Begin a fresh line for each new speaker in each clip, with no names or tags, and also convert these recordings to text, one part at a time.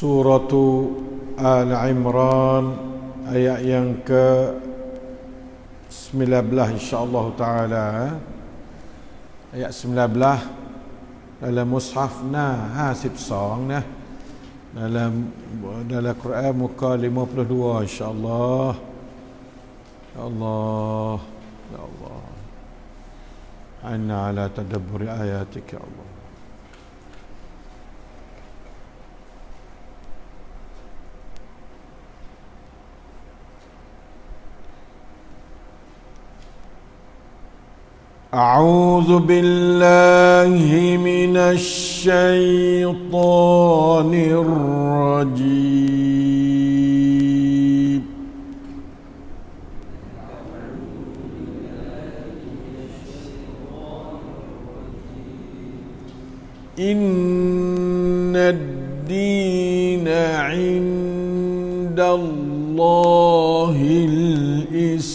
Suratu Al-Imran ayat yang ke 19 insya-Allah taala. Ayat 19 dalam mushaf Hasib Song dalam Quran muka 52 insya-Allah. Ya Allah, ya Allah. Anna ala tadabburi ayatik ya Allah. أعوذ بالله من الشيطان الرجيم إن الدين عند الله الإسلام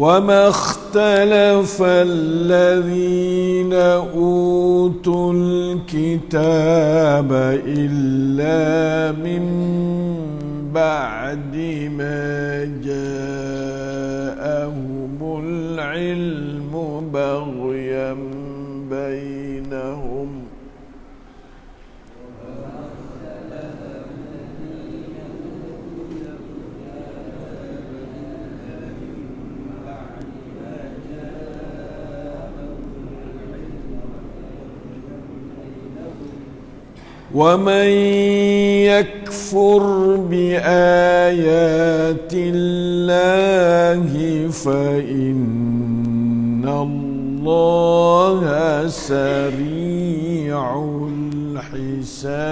وما اختلف الذين أوتوا الكتاب إلا من بعد ما جاءهم العلم بغيا بينهم ومن يكفر بآيات الله فإن الله سريع الحساب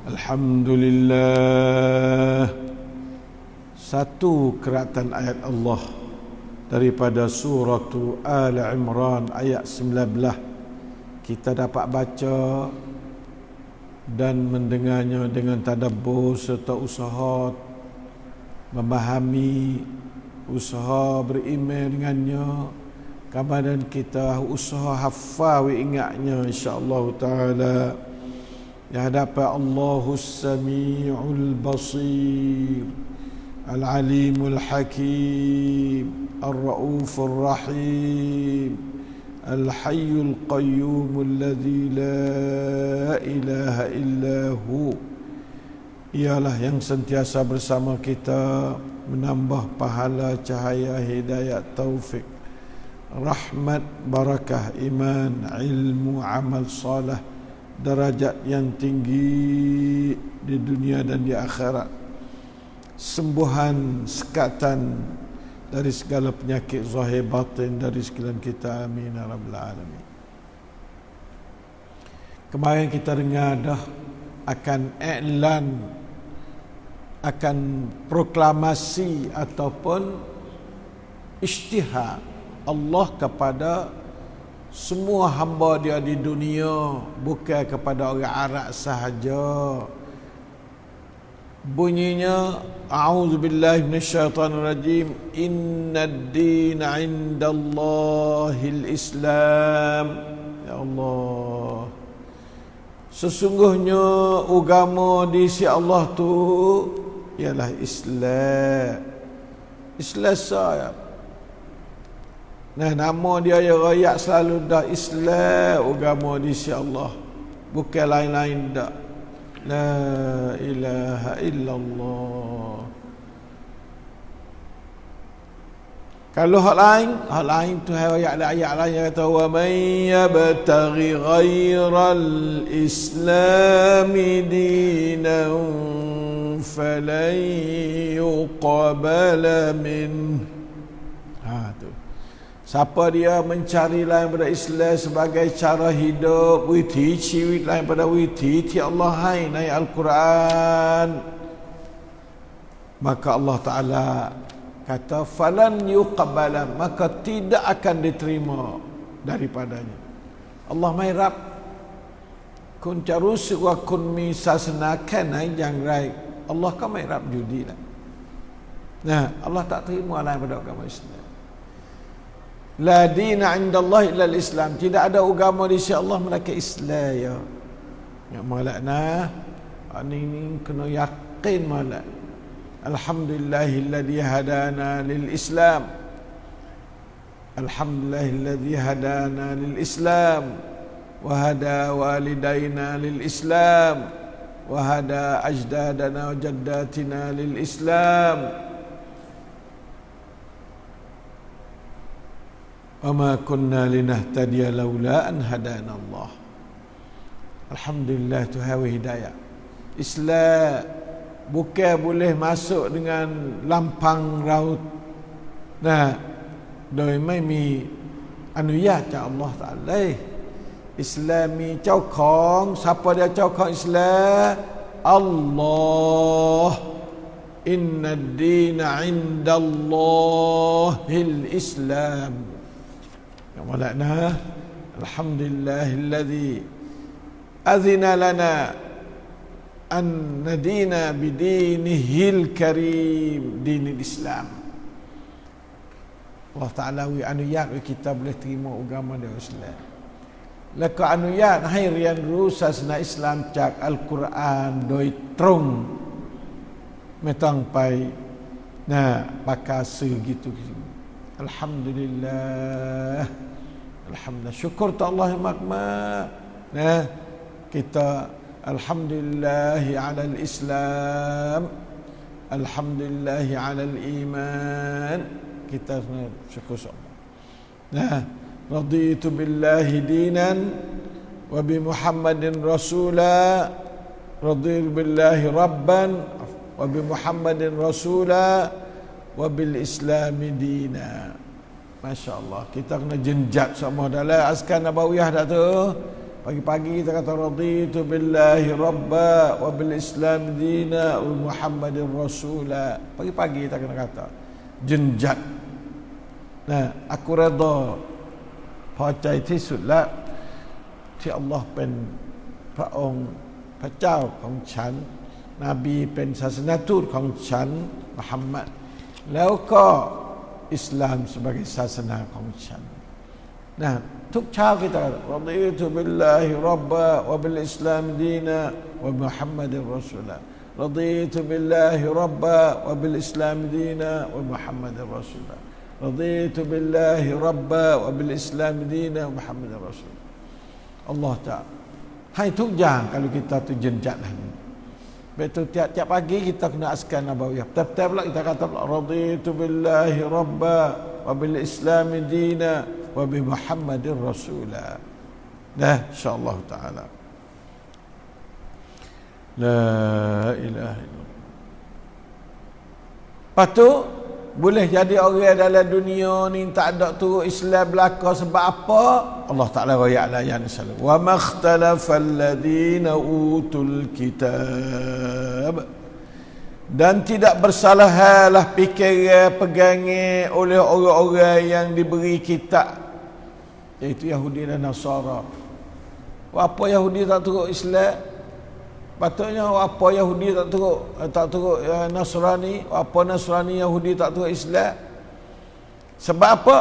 Alhamdulillah. Satu keratan ayat Allah daripada surah Al-Imran ayat 19 kita dapat baca dan mendengarnya dengan tadabbur serta usaha memahami, usaha beriman dengannya, kemudian kita usaha hafal ingatnya insya-Allah taala. Di hadapan Allahus Sami'ul Basir, Al-Alimul Hakim, Ar-Raufur Rahim, Al-Hayyul Qayyum alladzi la ilaha illahu. Ialah yang sentiasa bersama kita, menambah pahala, cahaya, hidayat, taufik, rahmat, barakah, iman, ilmu, amal salih, darajat yang tinggi di dunia dan di akhirat, sembuhan, sekatan dari segala penyakit zahir batin dari sekalian kita, amin ya rabbal alamin. Kemarin kita dengar dah akan iklan, akan proklamasi ataupun isytihar Allah kepada semua hamba dia di dunia, bukan kepada orang Arab sahaja. Bunyinya a'udzubillahi minasyaitonirrajim, innad dina 'indallahil Islam. Ya Allah, sesungguhnya agama di sisi Allah tu ialah Islam. Islam saya. Nah, nama dia ya rakyat selalu dah Islam, agama di sisi Allah, bukan lain-lain dak. La ilaha illallah. Kalau hak lain tu ayat lain yang kata wa man yabtaghi ghairal islami dinan falan yuqbala min. Tu. Siapa dia mencari lain pada Islam sebagai cara hidup, witi ciwit lain pada witi Allah hai naik Al-Quran. maka Allah Ta'ala kata falan yuqbala, maka tidak akan diterima daripadanya. Allah mai rab kun carus wa kun mi sasana kanai yang rai Allah ka mai rab judi lah. Nah, Allah tak terima lain pada agama Islam. La dina 'inda Allah illa al-Islam. Tidak ada agama di sisi Allah melainkan Islam ya. Ya malakna ini kena yakin malak. Alhamdulillahilladzi hadana lil Islam. Alhamdulillahilladzi hadana lil Islam wa hada walidaina lil Islam wa hada ajdadana wa jaddatina lil Islam. Wama kunna linahtadiya laula an hadana Allah. Alhamdulillah Tuhan hidayah. Islam bukan boleh masuk dengan lampang raut. Nah, doi mai mi anuyatจาก Allah Taala. Islam mi เจ้าของ siapa dia เจ้าของ Islam? Allah. Inna ad-dina 'indallahil Islam. Yang makna alhamdulillahilladzi azina lana an nadina bidinihil karim, dinil Islam. Allah Ta'ala wi anuyat kita boleh terima agama dia Islam. Laka anuyat hai rian rusasna Islam cak Al-Quran doi trong metang pai nah pakase gitu. Alhamdulillah. Alhamdulillah. Syukur ta Allah yang makmur. Nah, kita alhamdulillahi 'alal Islam. Alhamdulillahi 'alal iman. Kita syukur Allah. Nah, raditu billahi dinan wa bi Muhammadin rasula. Raditu billahi rabban wa bi Muhammadin rasula wa bil islami dina. Masya Allah, kita kena jenjat semua dalam askar nabawiyah dah tu. Pagi-pagi kita kata raditu billahi rabba wa bil islam dina wa Muhammadin rasula. Pagi-pagi kita kena kata jenjat. Nah, aku redha พอใจที่สุดแล้วที่อัลลอฮ์เป็นพระองค์พระเจ้าของฉันนบีเป็นศาสนทูตของฉันมุฮัมมัดแล้วก็อิสลามsebagaiศาสนาของฉันนะทุกเช้าkitaรฎีตุบิลลาฮิร็อบบะวะบิลอิสลามดีนะวะมุฮัมมัดรอซูละรฎีตุบิลลาฮิร็อบบะวะบิลอิสลามดีนะวะมุฮัมมัดรอซูละรฎีตุบิลลาฮิร็อบบะวะบิลอิสลามดีนะวะมุฮัมมัดรอซูละอัลลอฮ์Ta'alaให้ทุกอย่าง kalau kita tu jenjatlah. Betul tiap-tiap pagi kita kena askar nabawiyah. Tiap-tiap pula kita kata raditu billahi rabba wa bil islam dina wa bi Muhammadin rasula. Dah insyaallah taala. La ilaha illallah. Patu boleh jadi orang dalam dunia ni tak ada tu Islam belaka sebab apa? Allah Ta'ala royak layan insyaallah. Wa makhtalafal ladina utul kitab. Dan tidak bersalahalah fikiran pegangan oleh orang-orang yang diberi kitab, iaitu Yahudi dan Nasara. Apa Yahudi tak turut Islam? Patutnya apa Yahudi tak turut Nasrani, apa Nasrani Yahudi tak turut Islam. Sebab apa?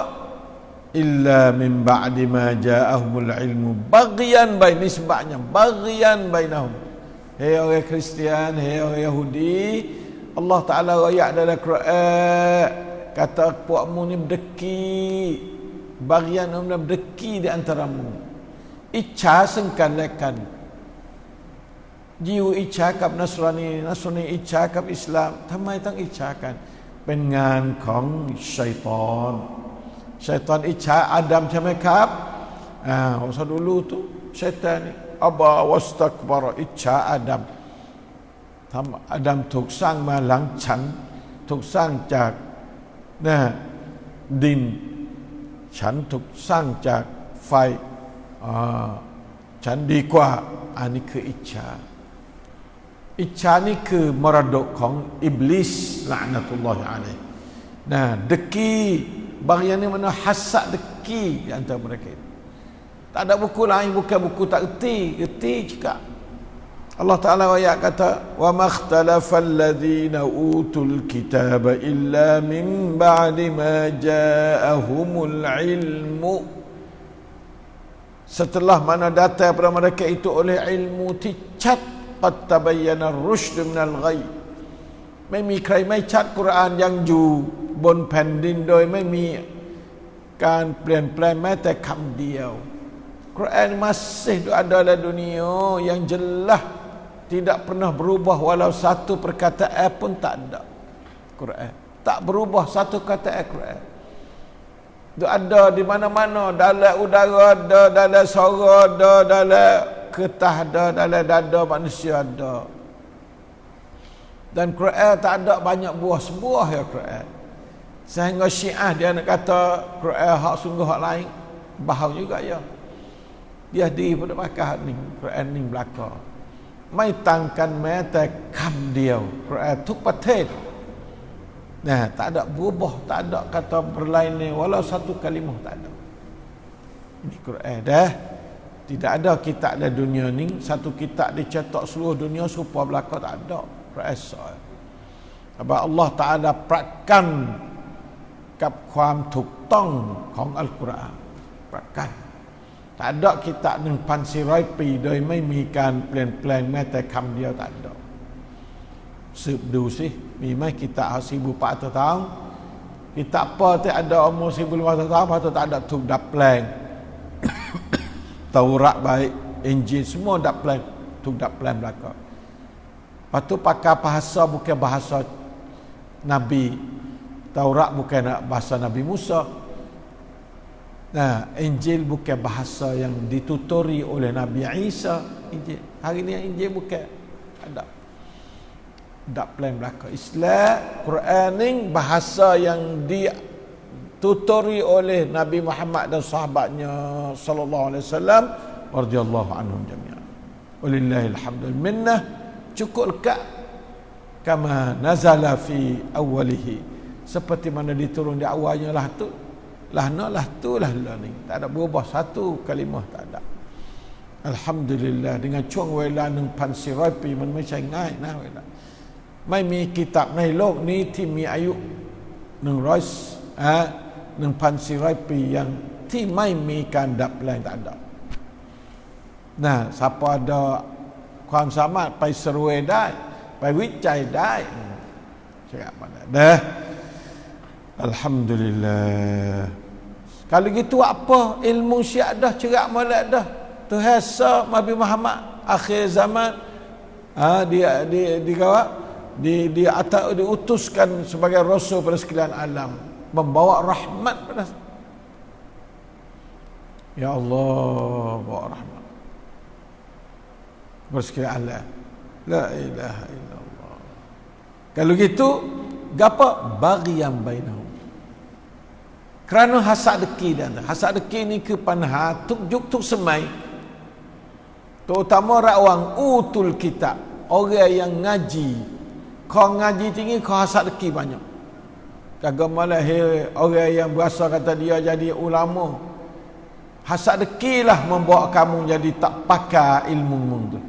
Illa min ba'di ma ja'ahumul ilmu baghyan baini, sebabnya baghyan bainahum. Hei orang Kristian, hei orang Yahudi, Allah Ta'ala royak dalam Quran kata puakmu ni berdeki, baghyan berdeki di antaramu. Icha sengkalakan jiwa ichaกับ Nasraniอิจฉากับอิสลามทำไมต้องอิจฉากันเป็นงานของชัยฏอนอิจฉาอาดัมใช่ไหมครับwaktu dulu tu syaitan ni aba wastakbara อิจฉาอาดัมทำอาดัมถูกสร้างมาหลังฉันถูกสร้างจากดินฉันถูกสร้างจากไฟฉันดีกว่าอันนี้คืออิจฉา Ica ni ke meraduk kong iblis laknatullah alaih. Nah, deki bagi yang ni mana hasad deki di antara mereka itu. Tak ada buku lain, bukan buku tak reti cakap. Allah Ta'ala ayat kata, wa makhtalafal ladzina utul kitaba illa min ba'di ma ja'ahumul ilmu. Setelah mana datang kepada mereka itu oleh ilmu ticat, qad tabayyana ar-rusyd minal ghayy. ไม่มีใครไม่ชัดกุรอานยังอยู่บนแผ่นดินโดยไม่มีการเปลี่ยนแปลงแม้แต่คำเดียวQuran masih ada dalam dunia yang jelas, tidak pernah berubah walau satu perkataan pun tak ada. Quran tak berubah satu kata Quran. Dia ada di mana-mana, dalam udara ada, dalam suara ada, dalam getah ada, dalam dada manusia ada. Dan Quran tak ada banyak buah sebuah ya Quran. Sehingga Syiah dia nak kata Quran hak sungguh hak lain, bahau juga ya. Dia di pada pakah ni Quran ni belaka. ไม่ต่างกันแม้แต่คำเดียว Quran ทุกประเทศ Nah, tak ada berubah, tak ada kata berlain ni walau satu kalimah tak ada. Ini Quran dah. Tidak ada kitab dalam dunia ni satu kitab dicetak seluruh dunia serupa belaka, tak ada. Quran sah. Sebab Allah Taala perakan กับความถูกต้องของอัลกุรอานประกัน tak ada kitab 1,400 ปีโดยไม่มีการเปลี่ยนแปลงแม้แต่คำเดียวtak ada. สืบดูสิมีไหมkitab 1,400 tahun kitab apaที่ada umur 1,500 tahun atau tak adaถูกดัดแปลง Taurat baik Injil semuaดัดแปลงถูกดัดแปลงbelaka. Lepas tu pakai bahasa bukan bahasa Nabi. Taurat bukan bahasa Nabi Musa. Nah, Injil bukan bahasa yang dituturi oleh Nabi Isa. Injil. Hari ni Injil bukan ada. Tak plan belaka. Islam, Quran ni bahasa yang dituturi oleh Nabi Muhammad dan sahabatnya sallallahu alaihi wasallam radhiyallahu anhum jami'an. Walillahi alhamdul minnah. Cukup lekat kama nazala fi awwalihi, seperti mana diturun di awalnya lah tu lah ni, tak ada berubah satu kalimah, tak ada. Alhamdulillah dengan chuang wela 1,400 ปีมันไม่ใช่ง่ายนะเวลาไม่มีกิตาบในโลกนี้ที่มีอายุ1,400 ปีyangที่ไม่มีการดัดแปลง tak ada. Nah, siapa adaความสามารถไปสรุยได้ไปวิจัยได้cakap mana dah. Alhamdulillah. Kalau gitu apa ilmu syiah dah, cerak molek dah. Tuhan sa Nabi Muhammad akhir zaman dia atau diutuskan sebagai rasul pada sekalian alam, membawa rahmat pada ya Allah, bawa rahmat bersekalian alam. La ilaha illallah. Kalau gitu gapo bagi yang bainahum. Kerana hasad deki dan hasad deki ni ke panha tuk juk tuk semai. Terutama rakwang utul kitab, orang yang ngaji. Kau ngaji tinggi kau hasad deki banyak. Kagak malah orang yang berasa kata dia jadi ulama. Hasad deki lah membawa kamu jadi tak pakai ilmu tu.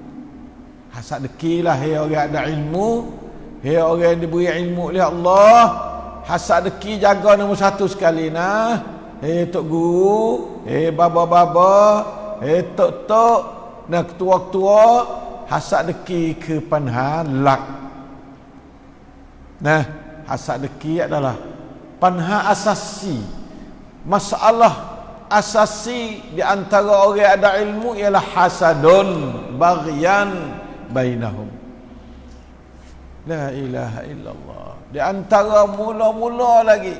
Hasad deki lah orang ada ilmu. Hei orang yang diberi ilmu oleh Allah, hasad deki jaga nombor satu sekali nah. Hei tok guru, hei baba-baba, hei tok-tok, nah ketua-ketua, hasad deki ke panha lak. Nah, hasad deki adalah panha asasi. Masalah asasi di antara orang ada ilmu ialah hasadun baghyan bainahum. La ilaha illallah. Di antara mula-mula lagi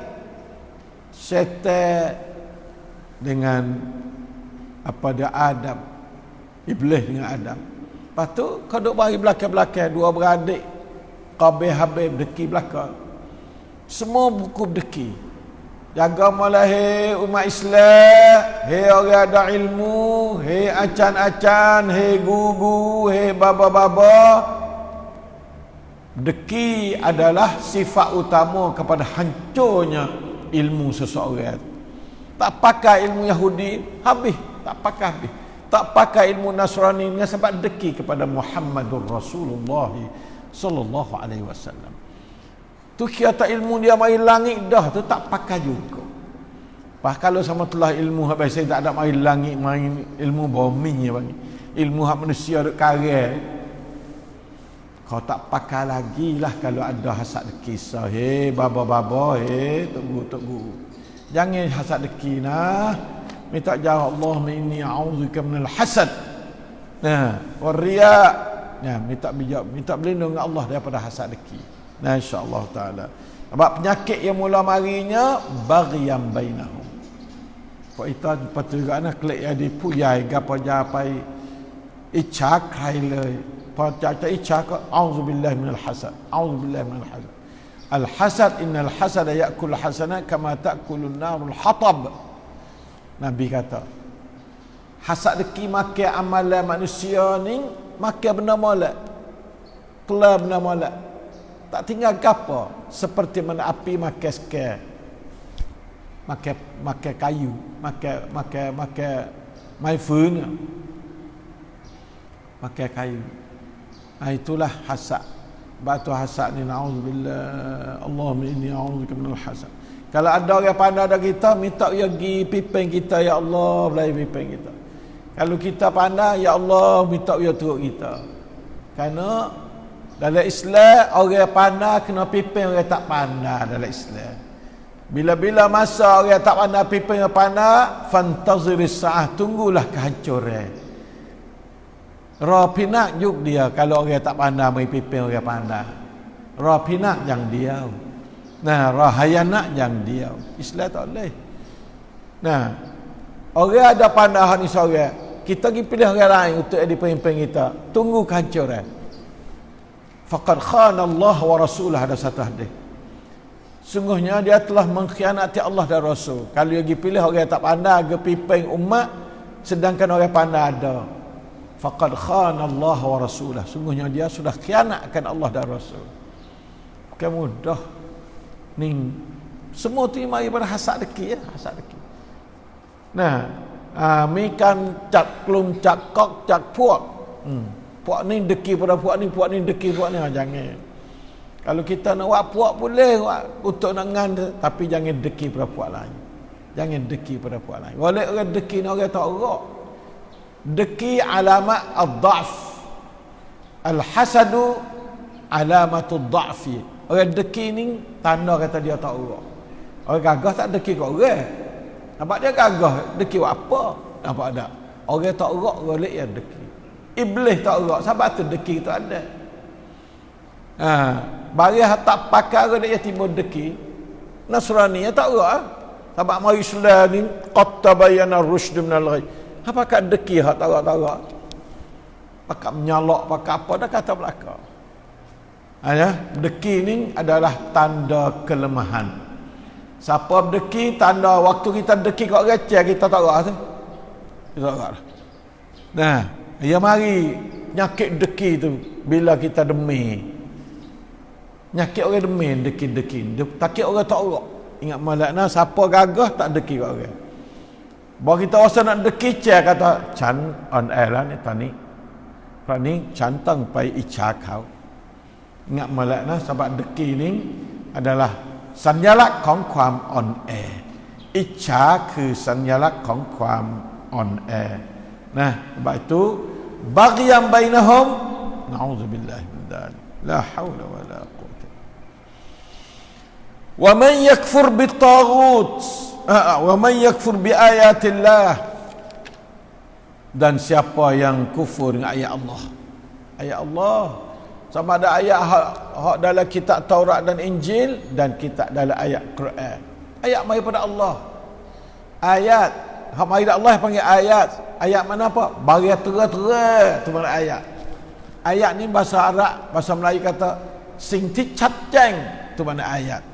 syaitan dengan apa dia Adam, iblis dengan Adam. Lepas tu kau duk bagi belakang-belakang dua beradik Qabil Habib deki belakang. Semua buku deki. Jaga malah hei umat Islam, hei orang ada ilmu, hei acan-acan, hei guru, hei baba-baba. Deki adalah sifat utama kepada hancurnya ilmu seseorang. Tak pakai ilmu Yahudi, habis. Tak pakai habis. Tak pakai ilmu Nasrani sebab deki kepada Muhammadur Rasulullah sallallahu alaihi wasallam. Tu kira tak ilmu dia mari langit dah, tu tak pakai juga. Kalau sama telah ilmu habis saya tak ada mari langit, mari ilmu bumi ya bang. Ilmu hak manusia duk karang. Kau tak pakai lagi lah kalau ada hasad kisah. Baba-baba, tok guru. Jangan hasad deki nah. Minta jawab Allah inni a'udzubika minal hasad. Nah, wariya. Nah, minta berlindung dengan Allah daripada hasad deki. Nah, insya-Allah taala. Sebab penyakit yang mula marinya baghyan bainahum. Kau itu patut ana kelek ya di puyai gapo japai icak haile. Pada icak auzubillahi minal hasad. Auzubillahi minal hasad. Al hasad innal hasada ya'kul hasanat kama ta'kulun narul hatab. Nabi kata, hasad deki makan amalan manusia ni, makan benda molek. Kelah benda molek. Tak tinggal gapo, seperti mana api makan sekar. Makan kayu, makan mai fun. Makan kayu. Itulah hasad. Batu hasad ni na'udzubillah. Allahumma inni a'udzubika minal hasad. Kalau ada orang pandai ada kita, minta dia pergi pimpin kita, ya Allah, belai pimpin kita. Kalau kita pandai, ya Allah, minta dia turut kita. Kerana dalam Islam orang pandai kena pimpin orang tak pandai dalam Islam. Bila-bila masa orang tak pandai pimpin orang pandai, fantaziris sa'ah, tunggulah kehancuran. Rapinak juk dia kalau orang tak pandai mai pimpin orang pandai. Rapinak yang dia. Nah, rahayanak yang dia. Islam tak boleh. Nah, orang ada pandangan ni seorang, kita pergi pilih orang lain untuk jadi pemimpin kita. Tunggu kehancuran. Faqad khana Allah wa rasulah, ada satu hadis. Sungguhnya dia telah mengkhianati Allah dan Rasul. Kalau dia pergi pilih orang tak pandai ke pimpin umat, sedangkan orang pandai ada. Faqad khana Allah wa rasulah. Sungguhnya dia sudah khianatkan Allah dan Rasul. Bukan mudah. Ni semua tu mari pada hasad deki ya, hasad deki. Nah, mi kan cak klum cak kok cak puak. Puak ni deki pada puak ni deki puak ni, jangan. Kalau kita nak buat puak boleh buat untuk nak ngan, tapi jangan deki pada puak lain. Jangan deki pada puak lain. Boleh orang deki ni orang tak erak. Deki alamat ad-dha'f. Al-hasadu alamatud dha'fi. Orang deki ni tanda kata dia tak erak. Orang gagah tak deki kat orang. Nampak dia gagah, deki buat apa? Nampak tak? Orang tak erak golek yang deki. Iblis tak erak, sebab tu deki tu ada. Bagi tak pakai golek yang timbul deki. Nasrani tak erak. Sebab mari Islam ni qad tabayyana ar-rusyd minal ghayy. Apa kat deki hak tak erak? Pakai menyalak, pakai apa dah kata belaka. Deki ni adalah tanda kelemahan. Siapa berdeki, tanda waktu kita deki kat receh, kita tak erak tu. Kita tak erak. Nah, ya mari nyakit deki tu bila kita demi. Nyakit orang demi deki-deki. Takut orang tak erak. Ingat malakna siapa gagah tak deki kat orang. Bahawa kita rasa nak deki cek kata chan on air lah ni tani. Pak ni cantang pai icha kau. Ingat malakna sebab deki ni adalah สัญลักษณ์ของความอ่อนแออิจฉาคือสัญลักษณ์ของความอ่อนแอนะsebab itu baghyan bainahum na'udzubillahi min dzalik la haula wala quwwata wa man yakfur bit-taghut wa man yakfur bi ayatillah dan siapa yang kufur dengan ayat Allah sama ada ayat hak dalam kitab Taurat dan Injil dan kitab dalam ayat Quran. Ayat mai pada Allah. Ayat hak mai pada Allah panggil ayat. Ayat mana apa? Bagi terang-terang tu mana ayat. Ayat ni bahasa Arab, bahasa Melayu kata sing ti chat chang tu mana ayat.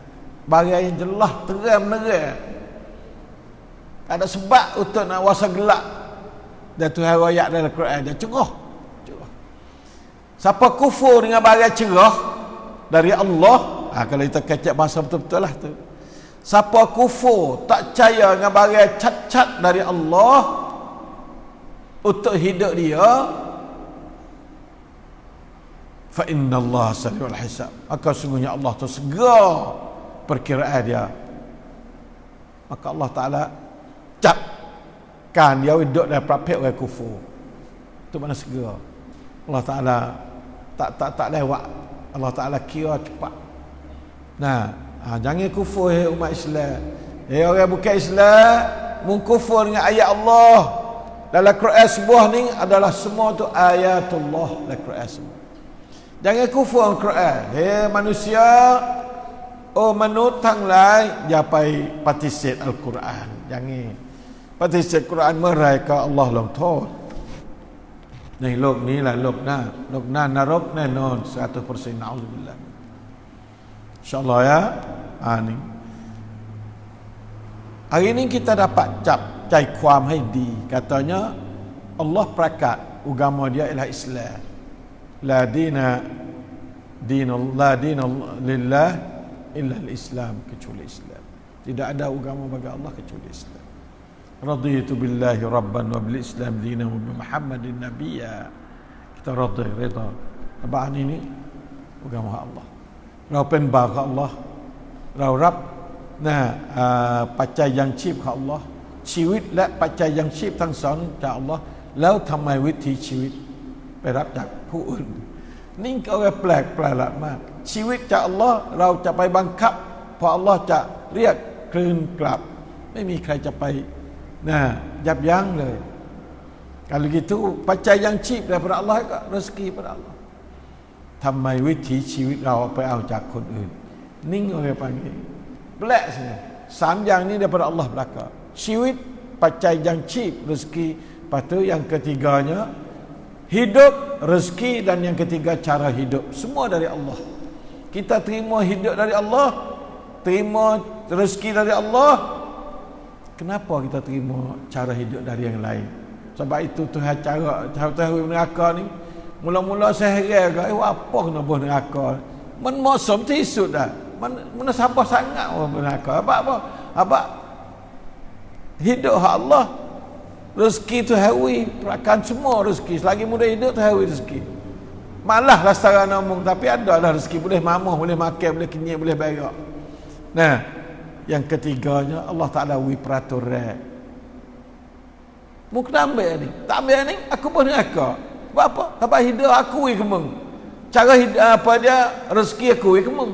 Bagi yang jelas terang menerang. Tak ada sebab untuk nak wasa gelak. Dan Tuhan ayat dalam Quran dia cerah. Siapa kufur dengan barang cerah, dari Allah. Kalau kita kecek bahasa betul-betul lah tu. Siapa kufur, tak percaya dengan barang cat-cat dari Allah untuk hidup dia, fa inna Allah sari'ul hisab, maka sungguhnya Allah tu segera perkiraan dia. Maka Allah Ta'ala capkan dia hidup dari praktik orang kufur. Itu mana segera. Allah Ta'ala tak lewat. Allah Ta'ala kira cepat. Nah, jangan kufur umat Islam. Orang bukan Islam mengkufur dengan ayat Allah. Dalam Quran sebuah ni adalah semua tu ayatullah dalam Quran semua. Jangan kufur dengan Quran. Manusia menutang lai japai particip Al-Quran. Jangan particip Quran mereka Allah long thot. ในโลกนี้แหละโลกหน้านรกแน่นอน 100% นะอูซุบิลลาฮ์ InsyaAllah ya. Ni hari ini kita dapat cai kuam hai di. Katanya Allah perakat agama dia ialah Islam. La dina lillah illa al-Islam, kecuali Islam. Tidak ada agama bagi Allah kecuali Islam. Raditu billahi rabban wa bil Islam dinan wa bi Muhammadin nabiyya. Kita rida. Abang ini agama Allah. เราเป็นบ่าวของ Allah เรารับปัจจัยยังชีพของ Allah ชีวิตและปัจจัยยังชีพทั้งสองจาก Allah แล้วทำไมวิถีชีวิตไปรับจากผู้อื่นนี่ก็แปลกประหลาดมากชีวิตจาก Allah เราจะไปบังคับเพราะ Allah จะเรียกคืนกลับไม่มีใครจะไปยับยั้งเลย kalau gitu ปัจจัยยังชีพ daripada Allah ก็ rezeki pada Allah ทำไมวิถีชีวิตเราไปเอาจากคนอื่นนิ่งorang panggil แปลกสิ3 อย่างนี้ daripada Allah belaka ชีวิตปัจจัยยังชีพ rezeki lepas tu yang ketiganya hidup rezeki dan yang ketiga cara hidup semua dari Allah kita terima hidup dari Allah terima rezeki dari Allah kenapa kita terima cara hidup dari yang lain sebab itu Tuhan cara neraka ni mula-mula saya heran ke apa kena buat nerakaมันเหมาะสมที่สุดมันsabar sangat orang neraka apa hidup hak Allah rezeki tu hawi perakan semua rezeki selagi muda hidup tu hawi rezeki malah lah setara ngomong tapi ada lah rezeki boleh mamuh boleh makan boleh kenyang boleh berak yang ketiganya Allah Ta'ala wi peraturan mungkin ambil ni tak ambil ni aku pun neraka apa? Sebab hidup aku kemeng. Cara hidup apa dia rezeki aku kemeng.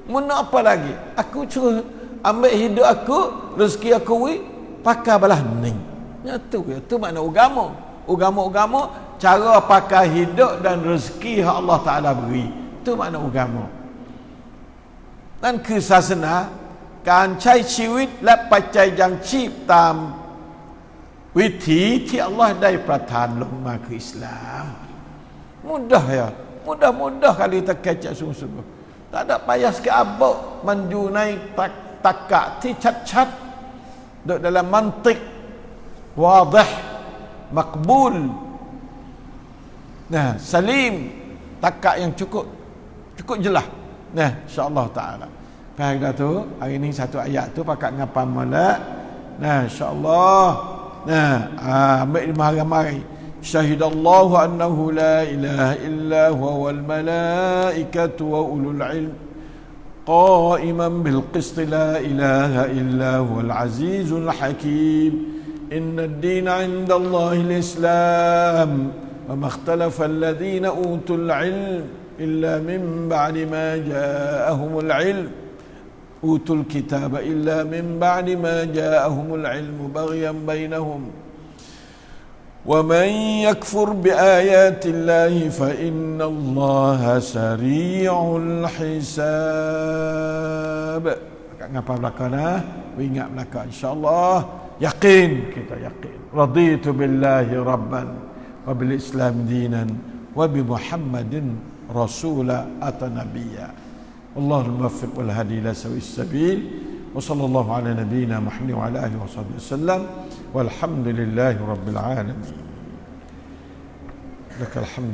Mana apa lagi? Aku suruh ambil hidup aku, rezeki aku pakai balah ning. Nyatu tu makna agama. Agama cara pakai hidup dan rezeki yang Allah Taala beri. Tu makna agama. นั่นคือศาสนาการใช้ชีวิตและปัจจัยยังชีพตามวิถีที่อัลลอฮ์ได้ประทานลงมาคืออิสลาม mudah ya mudah kali kita kecek sungguh-sungguh tak ada payah sikit abuk menjunai takakที่ชัดๆ dalam mantik wadih makbul salim takak yang cukup jelas insyaAllah ta'ala pada tu hari ni satu ayat tu pakat ngapa malak insyaAllah ambil mari syahidallahu annahu la ilaha illa huwa wal malaikatu wa ulul ilm qa'iman bil qist la ilaha illa huwal azizul hakim inna ad-dina 'indallahi al-islam wa ma ikhtalafa alladhina utul ilm illa min ba'di ma ja'ahumul ilm أوتوا الكتاب إلا من بعد ما جاءهم العلم بغيا بينهم ومن يكفر بآيات الله فإن الله سريع الحساب. Ngapa belakang ingat belakang insyaAllah yakin kita yakin raditu billahi rabban wa bil islam dinan wa bi Muhammadin rasula atau nabiyya. الله الموفق والهادي إلى سوي السبيل وصلى الله على نبينا محمد وعلى آله وصحبه وسلم والحمد لله رب العالمين لك الحمد